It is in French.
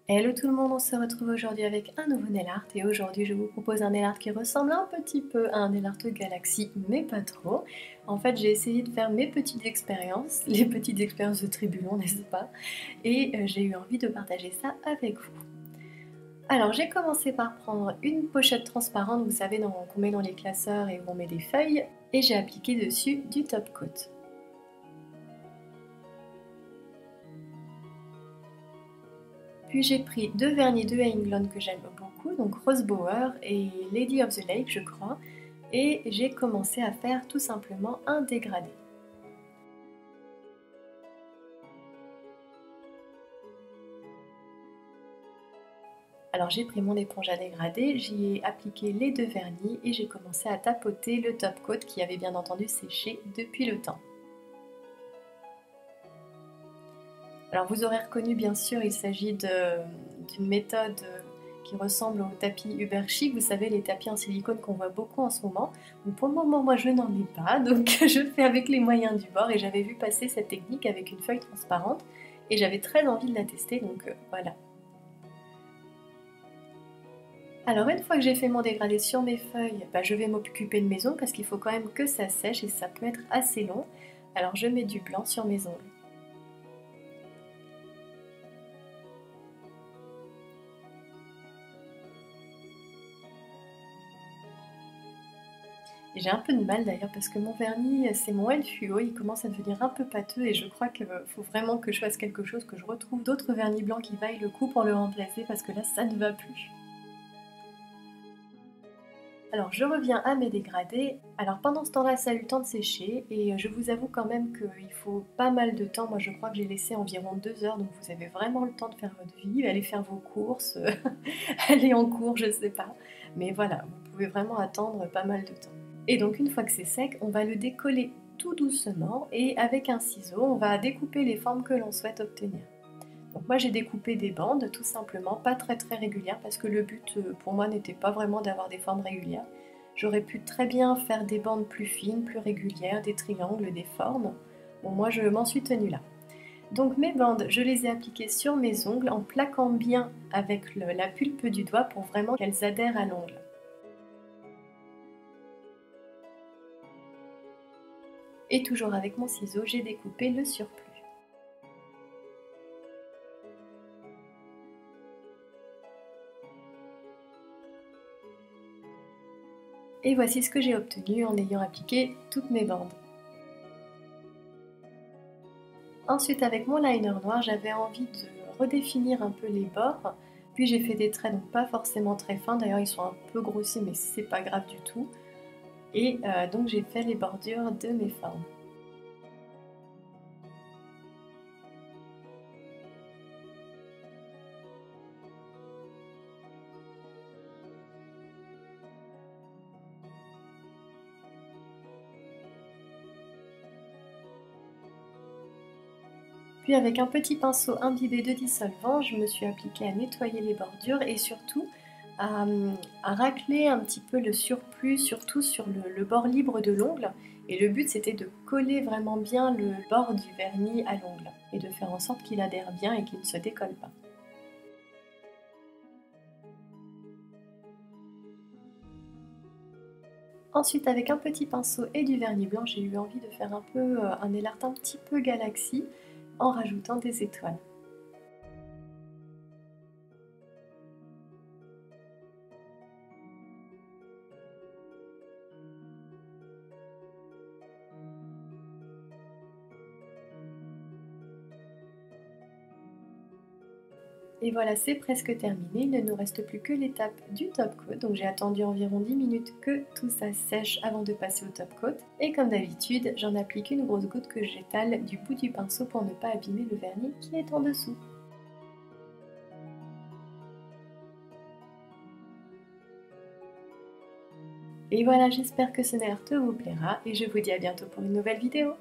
Hello tout le monde, on se retrouve aujourd'hui avec un nouveau nail art et aujourd'hui je vous propose un nail art qui ressemble un petit peu à un nail art Galaxy mais pas trop. En fait j'ai essayé de faire mes petites expériences, les petites expériences de Tribulon n'est-ce pas, et j'ai eu envie de partager ça avec vous. Alors j'ai commencé par prendre une pochette transparente, vous savez qu'on met dans les classeurs et où on met des feuilles, et j'ai appliqué dessus du top coat. Puis j'ai pris deux vernis de England que j'aime beaucoup, donc Rose Bower et Lady of the Lake je crois, et j'ai commencé à faire tout simplement un dégradé. Alors j'ai pris mon éponge à dégrader, j'y ai appliqué les deux vernis et j'ai commencé à tapoter le top coat qui avait bien entendu séché depuis le temps. Alors vous aurez reconnu bien sûr, il s'agit d'une méthode qui ressemble au tapis Uber Chic, vous savez les tapis en silicone qu'on voit beaucoup en ce moment. Donc pour le moment moi je n'en ai pas, donc je fais avec les moyens du bord et j'avais vu passer cette technique avec une feuille transparente et j'avais très envie de la tester, donc voilà. Alors une fois que j'ai fait mon dégradé sur mes feuilles, je vais m'occuper de mes ongles parce qu'il faut quand même que ça sèche et ça peut être assez long. Alors je mets du blanc sur mes ongles. J'ai un peu de mal d'ailleurs parce que mon vernis, c'est mon Elfuo, il commence à devenir un peu pâteux et je crois qu'il faut vraiment que je fasse quelque chose, que je retrouve d'autres vernis blancs qui vaillent le coup pour le remplacer parce que là ça ne va plus. Alors je reviens à mes dégradés. Alors pendant ce temps-là, ça a eu le temps de sécher et je vous avoue quand même qu'il faut pas mal de temps. Moi je crois que j'ai laissé environ 2 heures, donc vous avez vraiment le temps de faire votre vie, aller faire vos courses, aller en cours, je sais pas. Mais voilà, vous pouvez vraiment attendre pas mal de temps. Et donc une fois que c'est sec, on va le décoller tout doucement et avec un ciseau, on va découper les formes que l'on souhaite obtenir. Donc moi j'ai découpé des bandes tout simplement, pas très régulières parce que le but pour moi n'était pas vraiment d'avoir des formes régulières. J'aurais pu très bien faire des bandes plus fines, plus régulières, des triangles, des formes. Bon moi je m'en suis tenue là. Donc mes bandes, je les ai appliquées sur mes ongles en plaquant bien avec la pulpe du doigt pour vraiment qu'elles adhèrent à l'ongle. Et toujours avec mon ciseau, j'ai découpé le surplus. Et voici ce que j'ai obtenu en ayant appliqué toutes mes bandes. Ensuite, avec mon liner noir, j'avais envie de redéfinir un peu les bords. Puis j'ai fait des traits, donc pas forcément très fins, d'ailleurs ils sont un peu grossis, mais c'est pas grave du tout. Et donc j'ai fait les bordures de mes formes. Puis avec un petit pinceau imbibé de dissolvant, je me suis appliquée à nettoyer les bordures et surtout à, racler un petit peu le surplus, surtout sur le bord libre de l'ongle. Et le but c'était de coller vraiment bien le bord du vernis à l'ongle et de faire en sorte qu'il adhère bien et qu'il ne se décolle pas. Ensuite, avec un petit pinceau et du vernis blanc, j'ai eu envie de faire un peu un nail art un petit peu galaxy en rajoutant des étoiles. Et voilà, c'est presque terminé. Il ne nous reste plus que l'étape du top coat. Donc j'ai attendu environ 10 minutes que tout ça sèche avant de passer au top coat. Et comme d'habitude, j'en applique une grosse goutte que j'étale du bout du pinceau pour ne pas abîmer le vernis qui est en dessous. Et voilà, j'espère que ce nail art vous plaira et je vous dis à bientôt pour une nouvelle vidéo.